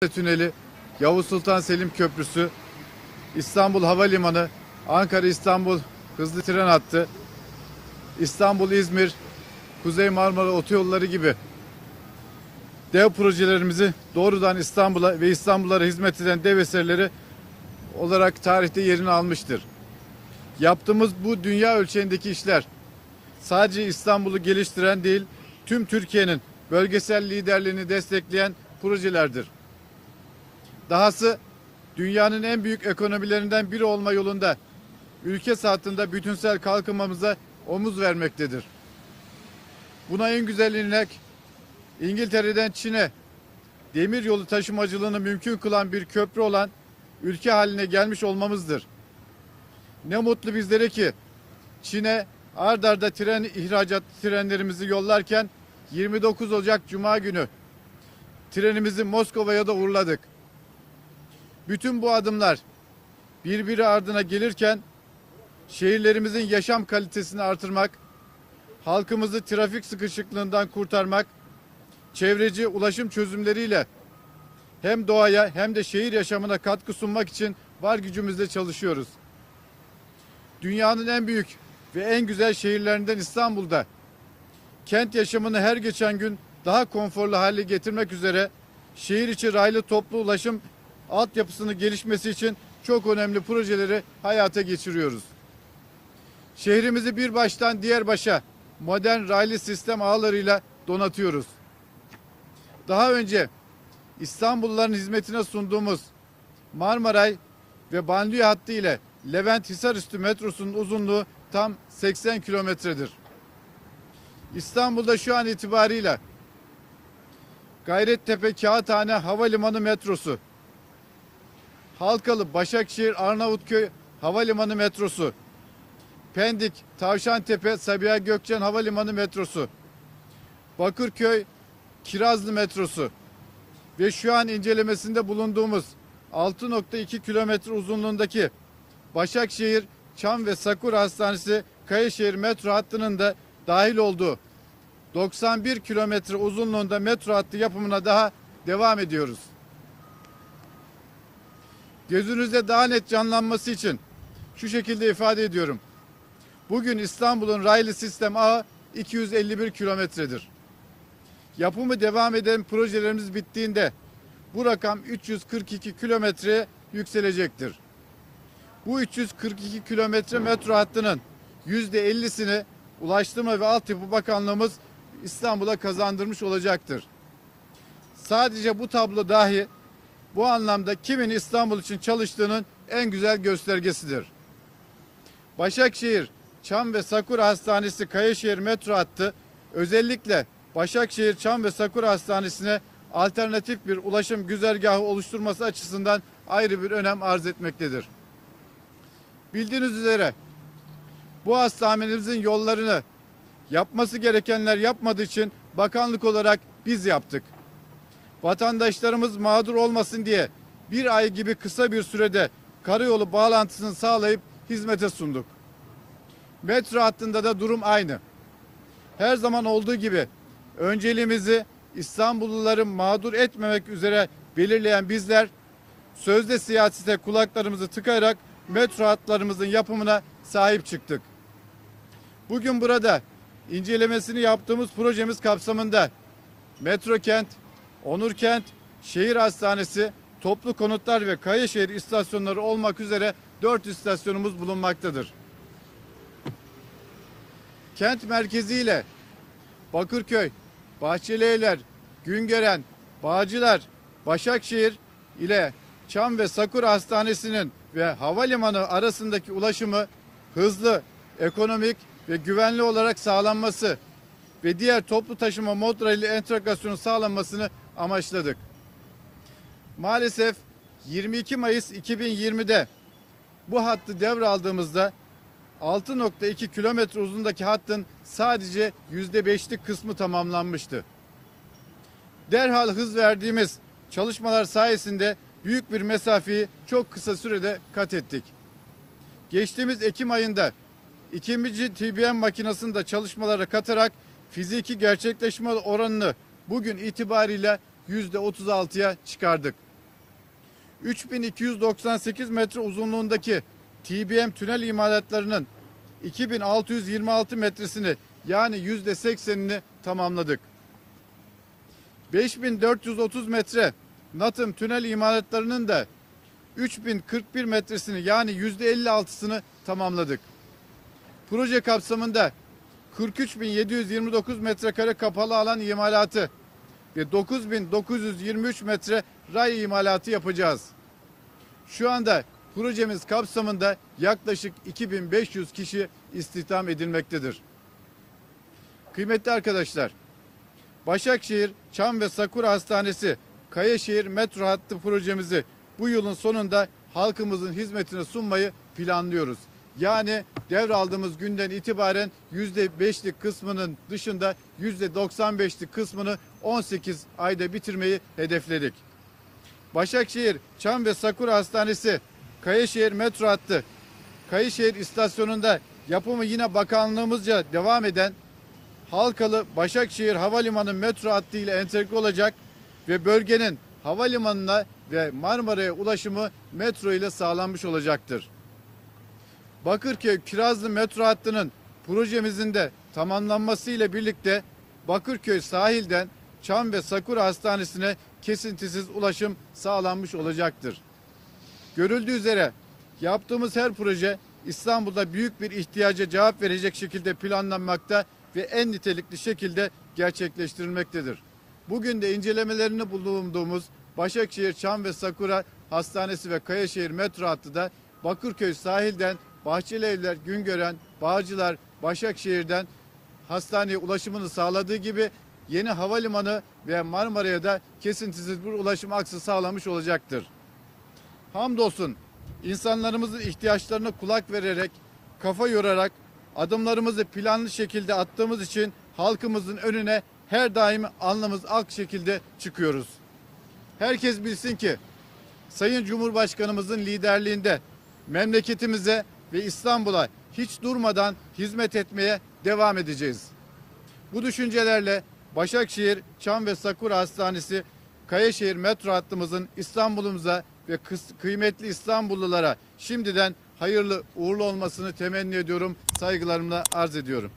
Tüneli, Yavuz Sultan Selim Köprüsü, İstanbul Havalimanı, Ankara-İstanbul hızlı tren hattı, İstanbul-İzmir, Kuzey Marmara Otoyolları gibi dev projelerimizi doğrudan İstanbul'a ve İstanbullara hizmet eden dev eserleri olarak tarihte yerini almıştır. Yaptığımız bu dünya ölçeğindeki işler sadece İstanbul'u geliştiren değil, tüm Türkiye'nin bölgesel liderliğini destekleyen projelerdir. Dahası dünyanın en büyük ekonomilerinden biri olma yolunda ülke saatinde bütünsel kalkınmamıza omuz vermektedir. Buna en güzel örnek İngiltere'den Çin'e demir yolu taşımacılığını mümkün kılan bir köprü olan ülke haline gelmiş olmamızdır. Ne mutlu bizlere ki Çin'e ard arda tren ihracat trenlerimizi yollarken 29 Ocak Cuma günü trenimizi Moskova'ya da uğurladık. Bütün bu adımlar birbiri ardına gelirken şehirlerimizin yaşam kalitesini artırmak, halkımızı trafik sıkışıklığından kurtarmak, çevreci ulaşım çözümleriyle hem doğaya hem de şehir yaşamına katkı sunmak için var gücümüzle çalışıyoruz. Dünyanın en büyük ve en güzel şehirlerinden İstanbul'da kent yaşamını her geçen gün daha konforlu hale getirmek üzere şehir içi raylı toplu ulaşım altyapısının gelişmesi için çok önemli projeleri hayata geçiriyoruz. Şehrimizi bir baştan diğer başa modern raylı sistem ağlarıyla donatıyoruz. Daha önce İstanbulluların hizmetine sunduğumuz Marmaray ve banliyö hattı ile Levent-Hisarüstü metrosunun uzunluğu tam 80 kilometredir. İstanbul'da şu an itibariyle Gayrettepe Kağıthane Havalimanı metrosu, Halkalı Başakşehir Arnavutköy Havalimanı metrosu, Pendik Tavşantepe Sabiha Gökçen Havalimanı metrosu, Bakırköy Kirazlı metrosu ve şu an incelemesinde bulunduğumuz 6,2 kilometre uzunluğundaki Başakşehir Çam ve Sakura Hastanesi Kayaşehir metro hattının da dahil olduğu 91 kilometre uzunluğunda metro hattı yapımına daha devam ediyoruz. Gözünüzde daha net canlanması için şu şekilde ifade ediyorum. Bugün İstanbul'un raylı sistem ağı 251 kilometredir. Yapımı devam eden projelerimiz bittiğinde bu rakam 342 kilometreye yükselecektir. Bu 342 kilometre metro hattının %50'sini Ulaştırma ve Altyapı Bakanlığımız İstanbul'a kazandırmış olacaktır. Sadece bu tablo dahi bu anlamda kimin İstanbul için çalıştığının en güzel göstergesidir. Başakşehir, Çam ve Sakura Hastanesi Kayaşehir metro hattı özellikle Başakşehir, Çam ve Sakura Hastanesi'ne alternatif bir ulaşım güzergahı oluşturması açısından ayrı bir önem arz etmektedir. Bildiğiniz üzere bu hastanemizin yollarını yapması gerekenler yapmadığı için bakanlık olarak biz yaptık. Vatandaşlarımız mağdur olmasın diye bir ay gibi kısa bir sürede karayolu bağlantısını sağlayıp hizmete sunduk. Metro hattında da durum aynı. Her zaman olduğu gibi önceliğimizi İstanbulluları mağdur etmemek üzere belirleyen bizler sözde siyasete kulaklarımızı tıkayarak metro hatlarımızın yapımına sahip çıktık. Bugün burada incelemesini yaptığımız projemiz kapsamında Metrokent, Onurkent, Şehir Hastanesi, Toplu Konutlar ve Kayaşehir istasyonları olmak üzere 4 istasyonumuz bulunmaktadır. Kent merkeziyle Bakırköy, Bahçelievler, Güngören, Bağcılar, Başakşehir ile Çam ve Sakura Hastanesi'nin ve havalimanı arasındaki ulaşımı hızlı, ekonomik ve güvenli olarak sağlanması ve diğer toplu taşıma modlarıyla entegrasyonu sağlanmasını amaçladık. Maalesef 22 Mayıs 2020'de bu hattı devraldığımızda 6,2 kilometre uzundaki hattın sadece %5'lik kısmı tamamlanmıştı. Derhal hız verdiğimiz çalışmalar sayesinde büyük bir mesafeyi çok kısa sürede kat ettik. Geçtiğimiz Ekim ayında ikinci TBM makinesini de çalışmalara katarak fiziki gerçekleşme oranını bugün itibariyle %36'ya çıkardık. 3298 metre uzunluğundaki TBM tünel imalatlarının 2626 metresini yani %80'ini tamamladık. 5430 metre NATM tünel imalatlarının da 3041 metresini yani %56'sını tamamladık. Proje kapsamında 43.729 metrekare kapalı alan imalatı ve 9.923 metre ray imalatı yapacağız. Şu anda projemiz kapsamında yaklaşık 2500 kişi istihdam edilmektedir. Kıymetli arkadaşlar, Başakşehir, Çam ve Sakura Hastanesi Kayaşehir metro hattı projemizi bu yılın sonunda halkımızın hizmetine sunmayı planlıyoruz. Yani devraldığımız günden itibaren %5'lik kısmının dışında %95'lik kısmını 18 ayda bitirmeyi hedefledik. Başakşehir, Çam ve Sakura Hastanesi Kayaşehir metro hattı Kayaşehir istasyonunda yapımı yine bakanlığımızca devam eden Halkalı Başakşehir Havalimanı metro hattı ile entegre olacak ve bölgenin havalimanına ve Marmara'ya ulaşımı metro ile sağlanmış olacaktır. Bakırköy Kirazlı metro hattının projemizin de tamamlanması ile birlikte Bakırköy sahilden Çam ve Sakura Hastanesi'ne kesintisiz ulaşım sağlanmış olacaktır. Görüldüğü üzere yaptığımız her proje İstanbul'da büyük bir ihtiyaca cevap verecek şekilde planlanmakta ve en nitelikli şekilde gerçekleştirilmektedir. Bugün de incelemelerini bulunduğumuz Başakşehir, Çam ve Sakura Hastanesi ve Kayaşehir metro hattı da Bakırköy sahilden Bahçelievler, Güngören, Bağcılar, Başakşehir'den hastaneye ulaşımını sağladığı gibi yeni havalimanı ve Marmara'ya da kesintisiz bir ulaşım aksı sağlamış olacaktır. Hamdolsun insanlarımızın ihtiyaçlarına kulak vererek, kafa yorarak adımlarımızı planlı şekilde attığımız için halkımızın önüne her daim alnımız ak şekilde çıkıyoruz. Herkes bilsin ki Sayın Cumhurbaşkanımızın liderliğinde memleketimize ve İstanbul'a hiç durmadan hizmet etmeye devam edeceğiz. Bu düşüncelerle Başakşehir, Çam ve Sakura Hastanesi Kayaşehir metro hattımızın İstanbul'umuza ve kıymetli İstanbullulara şimdiden hayırlı uğurlu olmasını temenni ediyorum, saygılarımla arz ediyorum.